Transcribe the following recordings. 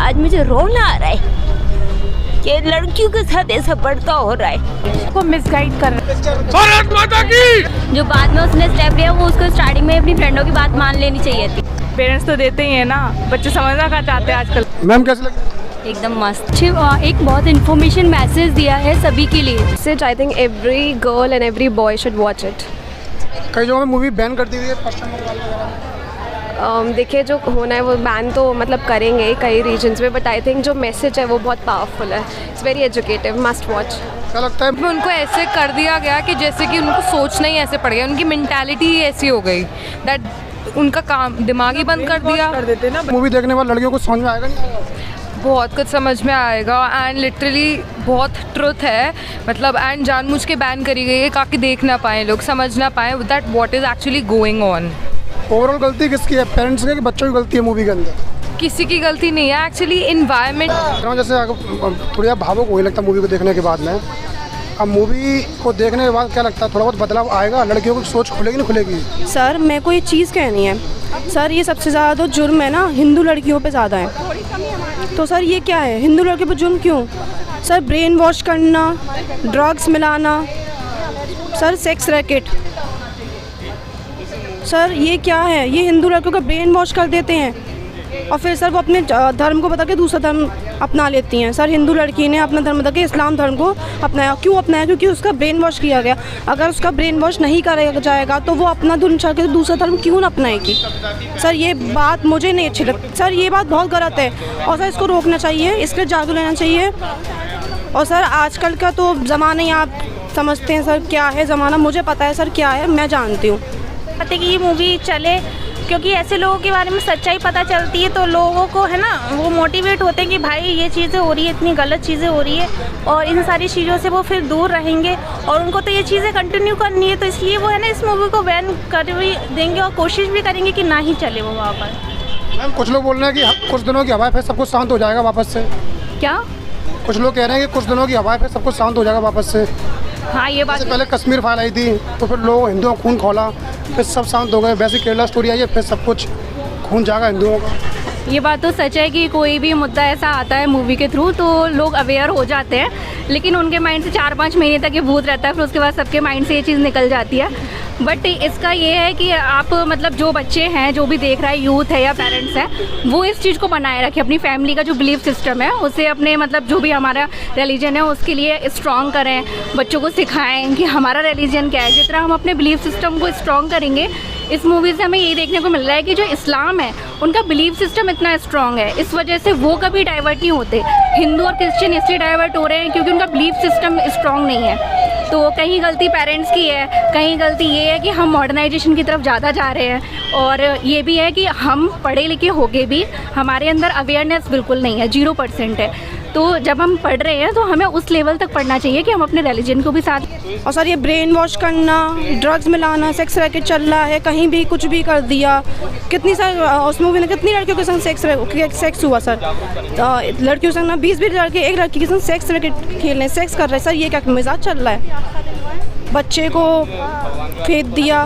आज मुझे रोना आ रहा है कि लड़कियों के साथ ऐसा बढ़ता हो रहा है, को मिसगाइड कर रहा है। भारत माता की। जो बाद में उसने स्टेप लिया वो उसको स्टार्टिंग में अपनी फ्रेंडों की बात मान लेनी चाहिए थी। पेरेंट्स तो देते ही है ना, बच्चे समझना क्या चाहते हैं आजकल। मैम कैसे लगी? एकदम मस्त। एक बहुत इन्फॉर्मेशन मैसेज दिया है सभी के लिए। Message, I think every girl and every boy should watch it. कई जगहों में मूवी बैन कर दी हुई है, पश्चिम बंगाल वगैरह। देखिए जो होना है वो बैन तो मतलब करेंगे कई रीजन्स में, बट आई थिंक जो मैसेज है वो बहुत पावरफुल है। It's very educative, must watch. क्या लगता है? उनको ऐसे कर दिया गया कि जैसे कि उनको सोचना ही ऐसे पड़ गया, उनकी मेंटालिटी ही ऐसी हो गई दैट उनका काम दिमाग ही बंद कर दिया। कर देते ना मूवी देखने वाले लड़कियों को समझ में आएगा नहीं? बहुत कुछ समझ में आएगा एंड लिटरली बहुत ट्रुथ है, मतलब एंड जानबूझ के बैन करी गई है ताकि देख ना पाएँ लोग, समझ ना पाएँ that what is actually going on. Overall गलती किसकी है, पेरेंट्स की कि बच्चों की गलती है मूवी के अंदर? किसी की गलती नहीं है एक्चुअली, इन्वायरमेंट। जैसे थोड़ा भावुक होने लगता मूवी को देखने के बाद में, अब मूवी को देखने के बाद क्या लगता है थोड़ा बहुत बदलाव आएगा? लड़कियों की सोच खुलेगी नहीं खुलेगी? सर मेरे को ये चीज़ कहनी है सर, ये सबसे ज़्यादा तो जुर्म है ना हिंदू लड़कियों पे ज़्यादा है। तो सर ये क्या है, हिंदू लड़कियों पे जुर्म क्यों? सर ब्रेन वॉश करना, ड्रग्स मिलाना, सर सेक्स रैकेट, सर ये क्या है? ये हिंदू लड़कियों का ब्रेन वॉश कर देते हैं और फिर सर वो अपने धर्म को बता के दूसरा धर्म अपना लेती हैं। सर हिंदू लड़की ने अपना धर्म बता के इस्लाम धर्म को अपनाया, क्यों अपनाया? क्योंकि उसका ब्रेन वॉश किया गया। अगर उसका ब्रेन वॉश नहीं करा जाएगा तो वो अपना धर्म छोड़ के दूसरा धर्म क्यों ना अपनाएगी? सर ये बात मुझे नहीं अच्छी लगती, सर ये बात बहुत गलत है और सर इसको रोकना चाहिए, इसके जादू लेना चाहिए। और सर आजकल का तो ज़माना ही आप समझते हैं सर क्या है ज़माना, मुझे पता है सर क्या है, मैं जानती हूँ। कि ये मूवी चले क्योंकि ऐसे लोगों के बारे में सच्चाई पता चलती है तो लोगों को है ना वो मोटिवेट होते हैं कि भाई ये चीज़ें हो रही है, इतनी गलत चीज़ें हो रही है और इन सारी चीज़ों से वो फिर दूर रहेंगे और उनको तो ये चीज़ें कंटिन्यू करनी है, तो इसलिए वो है ना इस मूवी को बैन कर भी देंगे और कोशिश भी करेंगे कि ना ही चले वो वहाँ पर। मैम कुछ लोग बोल रहे हैं कि कुछ दिनों की हवा फिर सब कुछ शांत हो जाएगा वापस से। क्या? कुछ लोग कह रहे हैं कि कुछ दिनों की हवा फिर सब कुछ शांत हो जाएगा वापस से। हाँ ये बात। पहले कश्मीर फाइल आई थी तो फिर लोग हिंदुओं का खून खोला, फिर सब शांत हो गए। वैसे केरला स्टोरी आई है, फिर सब कुछ खून जाएगा हिंदुओं का। ये बात तो सच है कि कोई भी मुद्दा ऐसा आता है मूवी के थ्रू तो लोग अवेयर हो जाते हैं, लेकिन उनके माइंड से 4-5 महीने तक ये भूत रहता है, फिर उसके बाद सबके माइंड से ये चीज़ निकल जाती है। बट इसका ये है कि आप मतलब जो बच्चे हैं, जो भी देख रहा है, यूथ है या पेरेंट्स हैं, वो इस चीज़ को बनाए रखें। अपनी फैमिली का जो बिलीफ सिस्टम है उसे अपने मतलब जो भी हमारा रिलीजन है उसके लिए स्ट्रॉन्ग करें, बच्चों को सिखाएं कि हमारा रिलीजन क्या है। जितना हम अपने बिलीफ सिस्टम को स्ट्रॉन्ग करेंगे, इस मूवी से हमें यही देखने को मिल रहा है कि जो इस्लाम है उनका बिलीफ सिस्टम इतना स्ट्रॉन्ग है, इस वजह से वो कभी डाइवर्ट नहीं होते। हिंदू और क्रिश्चियन इसलिए डाइवर्ट हो रहे हैं क्योंकि उनका बिलीफ सिस्टम स्ट्रॉन्ग नहीं है। तो कहीं गलती पेरेंट्स की है, कहीं गलती ये है कि हम मॉडर्नाइजेशन की तरफ ज़्यादा जा रहे हैं और ये भी है कि हम पढ़े लिखे होके भी हमारे अंदर अवेयरनेस बिल्कुल नहीं है, 0% है। तो जब हम पढ़ रहे हैं तो हमें उस लेवल तक पढ़ना चाहिए कि हम अपने रिलीजन को भी साथ। और सर ये ब्रेन वॉश करना, ड्रग्स मिलाना, सेक्स रैकेट चल रहा है, कहीं भी कुछ भी कर दिया। कितनी सारी उस मूवी में कितनी लड़कियों के संग सेक्स हुआ सर, लड़कियों के संग ना 20 लड़के एक लड़की के संग सेक्स रैकेट खेलने सेक्स कर रहे हैं। सर ये क्या मिजाज चल रहा है? बच्चे को फेंक दिया।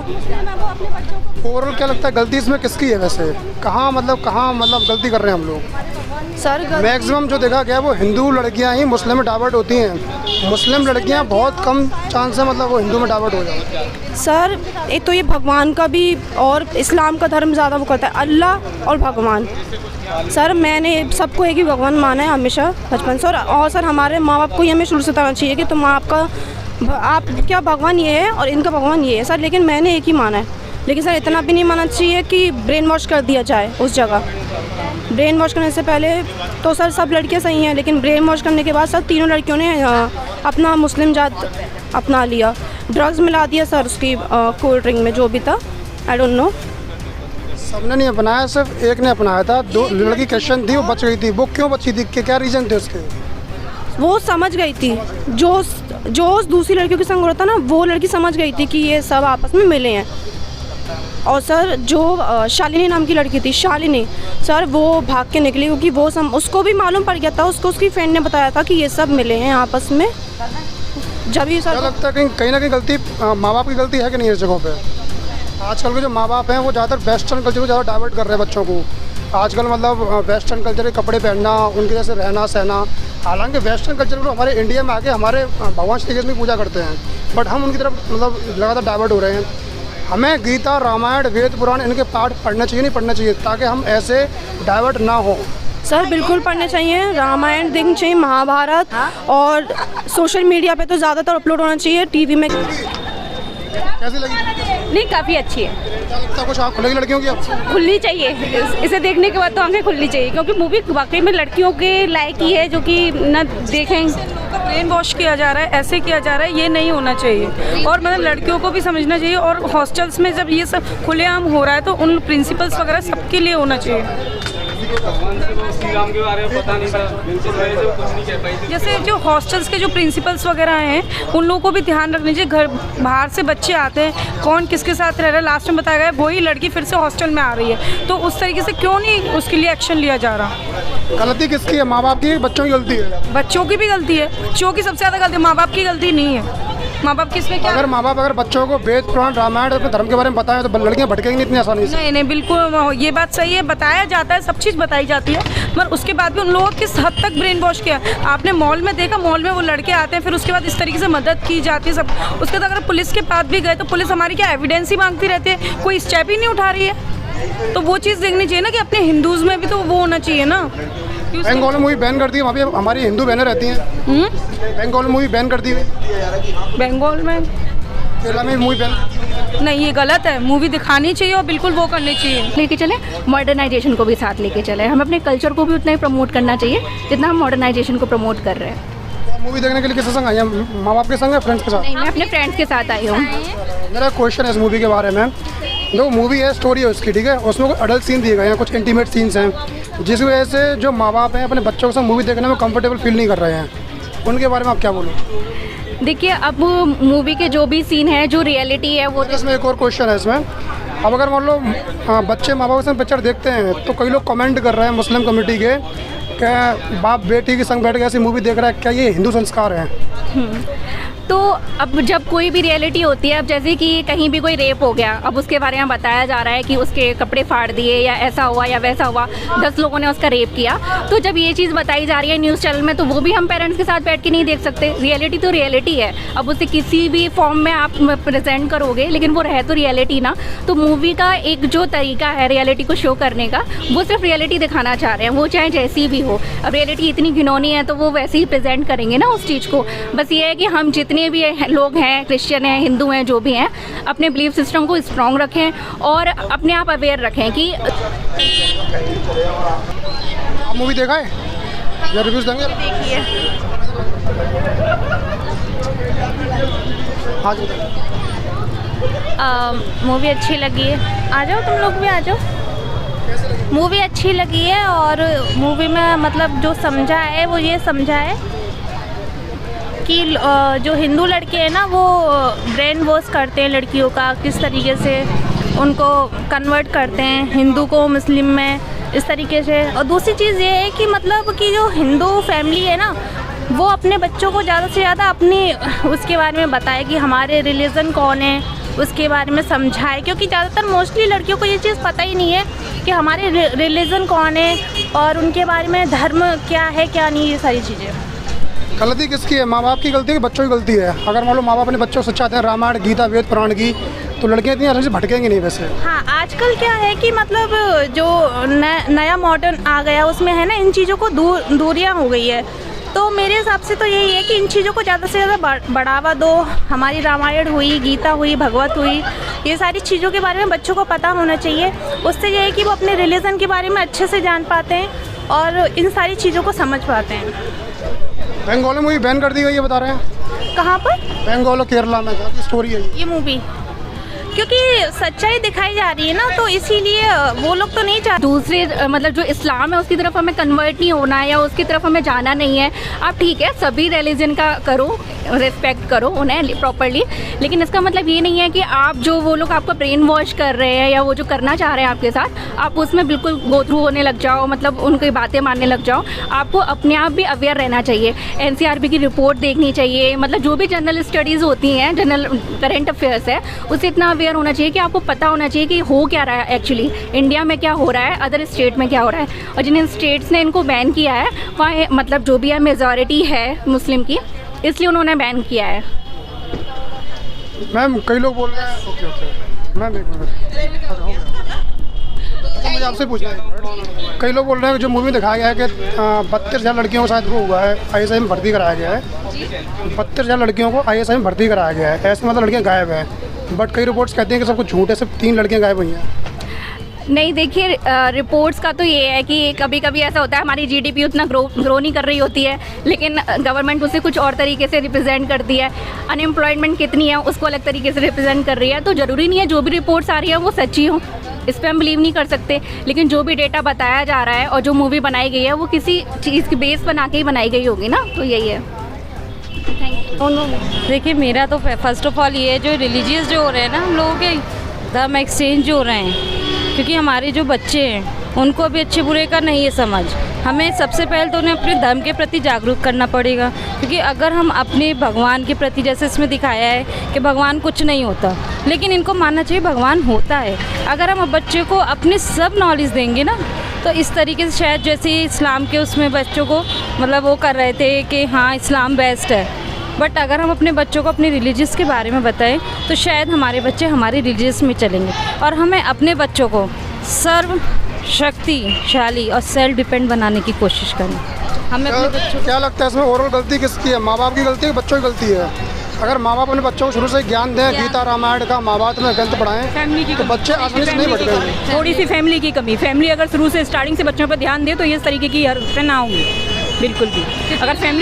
ओवरऑल क्या लगता है गलती इसमें किसकी है वैसे? कहाँ मतलब गलती कर रहे हैं हम लोग? सर मैक्सिमम जो देखा गया वो हिंदू लड़कियां ही मुस्लिम में डाइवर्ट होती हैं। मुस्लिम लड़कियां बहुत कम चांस है मतलब वो हिंदू में डाइवर्ट हो जाए। सर एक तो ये भगवान का भी और इस्लाम का धर्म ज़्यादा वो करता है, अल्लाह और भगवान। सर मैंने सबको एक ही भगवान माना है हमेशा बचपन से, और सर हमारे माँ बाप को ही हमें शुरू से बताना चाहिए कि तुम आपका क्या भगवान ये है और इनका भगवान ये है सर, लेकिन मैंने एक ही माना है। लेकिन सर इतना भी नहीं मानना चाहिए कि ब्रेन वॉश कर दिया जाए उस जगह। ब्रेन वॉश करने से पहले तो सर सब लड़कियां सही हैं, लेकिन ब्रेन वॉश करने के बाद सर तीनों लड़कियों ने अपना मुस्लिम जात अपना लिया, ड्रग्स मिला दिया सर उसकी कोल्ड ड्रिंक में जो भी था, आई डोंट नो। सबने नहीं अपनाया, सिर्फ एक ने अपनाया था। 2 लड़की क्रिश्चियन थी, वो बच गई थी। वो क्यों बची थी, क्या रीज़न थे उसके? वो समझ गई थी, जो उस दूसरी लड़कियों के संग हो रहा था ना, वो लड़की समझ गई थी कि ये सब आपस में मिले हैं। और सर जो शालिनी नाम की लड़की थी, शालिनी सर वो भाग के निकली क्योंकि वो उसको भी मालूम पड़ गया था, उसको उसकी फ्रेंड ने बताया था कि ये सब मिले हैं आपस में। जब ये सर लगता है कहीं ना कहीं गलती माँ बाप की गलती है कि नहीं इस जगहों पे? आजकल के जो माँ बाप हैं वो ज़्यादातर वेस्टर्न कल्चर को ज़्यादा डाइवर्ट कर रहे हैं बच्चों को, आजकल मतलब वेस्टर्न कल्चर के कपड़े पहनना, उनके जैसे रहना सहना, हालांकि वेस्टर्न कल्चर को हमारे इंडिया में आके हमारे भगवान श्री कृष्ण की पूजा करते हैं, बट हम उनकी तरफ मतलब लगातार डाइवर्ट हो रहे हैं। हमें गीता, रामायण, वेद, पुराण इनके पाठ पढ़ना चाहिए, नहीं पढ़ना चाहिए, ताकि हम ऐसे डाइवर्ट ना हो। सर बिल्कुल पढ़ने चाहिए, रामायण देखनी चाहिए, महाभारत, और सोशल मीडिया पे तो ज़्यादातर अपलोड होना चाहिए, टीवी में। कैसी लगी? नहीं, काफ़ी अच्छी है, क्या लगता है कुछ आँख खुलेगी लड़कियों की अब? खुलनी चाहिए। इसे देखने के बाद तो आंखें खुलनी चाहिए, क्योंकि मूवी वाकई में लड़कियों के लायक ही है, जो कि न देखें। ब्रेन वॉश किया जा रहा है, ऐसे किया जा रहा है, ये नहीं होना चाहिए। और मतलब लड़कियों को भी समझना चाहिए, और हॉस्टल्स में जब ये सब खुलेआम हो रहा है तो उन प्रिंसिपल्स वगैरह सबके लिए होना चाहिए। जैसे जो हॉस्टल्स के जो प्रिंसिपल्स वगैरह हैं, उन लोगों को भी ध्यान रखना चाहिए। घर बाहर से बच्चे आते हैं, कौन किसके साथ रह रहा है, लास्ट में बताया गया वही लड़की फिर से हॉस्टल में आ रही है, तो उस तरीके से क्यों नहीं उसके लिए एक्शन लिया जा रहा? गलती किसकी है? माँ बाप की, बच्चों की गलती है? बच्चों की भी गलती है, बच्चों की सबसे ज़्यादा गलती, माँ बाप की गलती नहीं है। माँ बाप किसमें क्या? अगर माँ बाप अगर बच्चों को वेद, पुराण, रामायण अपने धर्म के बारे में बताएं तो लड़कियाँ भटकेंगी नहीं इतनी आसानी से। नहीं नहीं, बिल्कुल ये बात सही है, बताया जाता है, सब चीज़ बताई जाती है, मगर उसके बाद भी उन लोगों को किस हद तक ब्रेन वॉश किया। आपने मॉल में देखा, मॉल में वो लड़के आते हैं, फिर उसके बाद इस तरीके से मदद की जाती है सब। उसके बाद अगर पुलिस के पास भी गए तो पुलिस हमारी क्या एविडेंस ही मांगती रहती है, कोई स्टेप ही नहीं उठा रही है। तो वो चीज़ देखनी चाहिए ना कि अपने हिंदूज़ में भी तो वो होना चाहिए ना। बंगाल में मूवी बैन कर दी है, वहाँ पे हमारी हिंदू बहनें रहती हैं। बंगाल में मूवी बैन कर दी है, बंगाल में, केरला में मूवी बैन। नहीं, ये गलत है। मूवी दिखानी चाहिए और बिल्कुल वो करनी चाहिए। लेके चले, मॉडर्नाइजेशन को भी साथ लेके चले। हमें अपने कल्चर को भी उतना ही प्रमोट करना चाहिए जितना हम मॉडर्नाइजेशन को प्रमोट कर रहे हैं। मूवी देखने के लिए किसके संग आई हैं? माँ बाप के संग या फ्रेंड्स के साथ? नहीं, मैं अपने फ्रेंड्स के साथ आई हूँ। मेरा क्वेश्चन है इस मूवी के बारे में। जो मूवी है, स्टोरी है उसकी, ठीक है, उसमें कुछ अडल्ट सीन दिए गए हैं, कुछ इंटीमेट सीन्स हैं, जिस वजह से जो माँ बाप हैं अपने बच्चों के साथ मूवी देखने में कंफर्टेबल फील नहीं कर रहे हैं। उनके बारे में आप क्या बोलो? देखिए, अब मूवी के जो भी सीन है, जो रियलिटी है, वो इसमें एक और क्वेश्चन है इसमें। अब अगर मान लो बच्चे माँ बाप के संग पिक्चर देखते हैं तो कई लोग कमेंट कर रहे हैं मुस्लिम कम्युनिटी के, क्या बाप बेटी के संग बैठ के ऐसी मूवी देख रहा है, क्या ये हिंदू संस्कार हैं? तो अब जब कोई भी रियलिटी होती है, अब जैसे कि कहीं भी कोई रेप हो गया, अब उसके बारे में बताया जा रहा है कि उसके कपड़े फाड़ दिए, या ऐसा हुआ या वैसा हुआ, 10 लोगों ने उसका रेप किया, तो जब ये चीज़ बताई जा रही है न्यूज़ चैनल में, तो वो भी हम पेरेंट्स के साथ बैठ के नहीं देख सकते। रियलिटी तो रियलिटी है, अब उसे किसी भी फॉर्म में आप प्रेजेंट करोगे, लेकिन वो रहे तो रियलिटी ना। तो मूवी का एक जो तरीका है रियलिटी को शो करने का, वो सिर्फ रियलिटी दिखाना चाह रहे हैं, वो चाहे जैसी भी हो। अब रियलिटी इतनी घिनौनी है तो वो वैसे ही प्रेजेंट करेंगे ना उस चीज़ को। बस ये है कि हम जितने भी लोग हैं, क्रिश्चियन हैं, हिंदू हैं, जो भी हैं, अपने बिलीफ सिस्टम को स्ट्रॉन्ग रखें और अपने आप अवेयर रखें कि। आप मूवी देखा है या रिव्यूज देंगे? देखिए, हाँ जी। मूवी अच्छी लगी है, आ जाओ तुम लोग भी आ जाओ। मूवी अच्छी लगी है, और मूवी में मतलब जो समझा है वो ये समझा है कि जो हिंदू लड़के हैं ना, वो ब्रेन वॉश करते हैं लड़कियों का, किस तरीके से उनको कन्वर्ट करते हैं हिंदू को मुस्लिम में, इस तरीके से। और दूसरी चीज़ ये है कि मतलब कि जो हिंदू फैमिली है ना, वो अपने बच्चों को ज़्यादा से ज़्यादा अपनी उसके बारे में बताए कि हमारे रिलीजन कौन है, उसके बारे में समझाए, क्योंकि ज़्यादातर मोस्टली लड़कियों को ये चीज़ पता ही नहीं है कि हमारे रिलीजन कौन है और उनके बारे में धर्म क्या है क्या नहीं, ये सारी चीज़ें। गलती किसकी है? माँ बाप की गलती है कि बच्चों की गलती है? अगर मान लो माँ बाप अपने बच्चों से चाहते हैं रामायण, गीता, वेद, पुराण की, तो लड़कियाँ इतनी आसानी से भटकेंगी नहीं वैसे। हाँ, आजकल क्या है कि मतलब जो नया मॉडर्न आ गया उसमें है ना, इन चीज़ों को दूरियाँ हो गई है। तो मेरे हिसाब से तो यही है कि इन चीज़ों को ज़्यादा से ज़्यादा बढ़ावा दो। हमारी रामायण हुई, गीता हुई, भगवत हुई, ये सारी चीज़ों के बारे में बच्चों को पता होना चाहिए। उससे ये है कि वो अपने रिलीजन के बारे में अच्छे से जान पाते हैं और इन सारी चीज़ों को समझ पाते हैं। बंगाल में मूवी बैन कर दी गई है बता रहे हैं? कहाँ पर? बंगाल और केरला में स्टोरी है ये मूवी, क्योंकि सच्चाई दिखाई जा रही है ना, तो इसीलिए वो लोग तो नहीं चाहते। दूसरे मतलब जो इस्लाम है उसकी तरफ हमें कन्वर्ट नहीं होना है या उसकी तरफ हमें जाना नहीं है। आप ठीक है, सभी रिलीजन का करो, रिस्पेक्ट करो उन्हें प्रॉपरली, लेकिन इसका मतलब ये नहीं है कि आप जो वो लोग आपका ब्रेन वॉश कर रहे हैं या वो जो करना चाह रहे हैं आपके साथ, आप उसमें बिल्कुल गो थ्रू होने लग जाओ, मतलब उनकी बातें मानने लग जाओ। आपको अपने आप भी अवेयर रहना चाहिए, NCRB की रिपोर्ट देखनी चाहिए, मतलब जो भी जनरल स्टडीज़ होती हैं, जनरल करंट अफेयर्स है, उससे इतना अवेयर होना चाहिए कि आपको पता होना चाहिए कि हो क्या रहा है एक्चुअली, इंडिया में क्या हो रहा है, अदर स्टेट में क्या हो रहा है। और जिन स्टेट्स ने इनको बैन किया है वहाँ मतलब जो भी है मेजॉरिटी है मुस्लिम की, इसलिए उन्होंने बैन किया है। मैम कई लोग बोल रहे हैं, ओके मैम एक मिनट, तो मुझे आपसे पूछना है, कई लोग बोल रहे हैं कि जो मूवी में दिखाया गया है कि 32,000 लड़कियों को शायद वो हुआ है ISI में भर्ती कराया गया है, 32,000 लड़कियों को ISI में भर्ती कराया गया है, ऐसे मतलब लड़कियां गायब हैं, बट कई रिपोर्ट्स कहते हैं कि सब कुछ झूठ है, सिर्फ 3 लड़कियां गायब हुई हैं। नहीं देखिए, रिपोर्ट्स का तो ये है कि कभी कभी ऐसा होता है हमारी GDP उतना ग्रो नहीं कर रही होती है, लेकिन गवर्नमेंट उसे कुछ और तरीके से रिप्रेजेंट करती है। अनएम्प्लॉयमेंट कितनी है उसको अलग तरीके से रिप्रेजेंट कर रही है। तो ज़रूरी नहीं है जो भी रिपोर्ट्स आ रही है वो सच्ची हो, इस पर हम बिलीव नहीं कर सकते। लेकिन जो भी डेटा बताया जा रहा है और जो मूवी बनाई गई है वो किसी चीज़ की बेस बना के ही बनाई गई होगी ना, तो यही है। Thank you. देखिए मेरा तो फर्स्ट ऑफ ऑल ये है, जो रिलीजियस जो हो रहे हैं ना हम लोगों के धर्म एक्सचेंज जो हो रहे हैं, क्योंकि हमारे जो बच्चे हैं उनको अभी अच्छे बुरे का नहीं है समझ। हमें सबसे पहले तो उन्हें अपने धर्म के प्रति जागरूक करना पड़ेगा, क्योंकि अगर हम अपने भगवान के प्रति, जैसे इसमें दिखाया है कि भगवान कुछ नहीं होता, लेकिन इनको मानना चाहिए भगवान होता है। अगर हम बच्चे को अपनी सब नॉलेज देंगे ना, तो इस तरीके से शायद जैसे इस्लाम के उसमें बच्चों को मतलब वो कर रहे थे कि हाँ इस्लाम बेस्ट है, बट अगर हम अपने बच्चों को अपने रिलीजियस के बारे में बताएं तो शायद हमारे बच्चे हमारे रिलीजियस में चलेंगे। और हमें अपने बच्चों को सर्व शक्तिशाली और सेल्फ डिपेंड बनाने की कोशिश करनी। हमें अपने बच्चों क्या लगता है इसमें ओवरऑल गलती किसकी है, माँ बाप की गलती है कि बच्चों की गलती है? अगर माँ बाप अपने बच्चों को शुरू से ज्ञान दें, गीता रामायण का महाभारत में ग्रंथ पढ़ाएं, तो बच्चे आसानी से नहीं भटकेंगे। थोड़ी सी फैमिली की कमी, फैमिली अगर शुरू से स्टार्टिंग से बच्चों पर ध्यान दे तो ये इस तरीके की हरकतें ना होंगी बिल्कुल भी। अगर फैमिली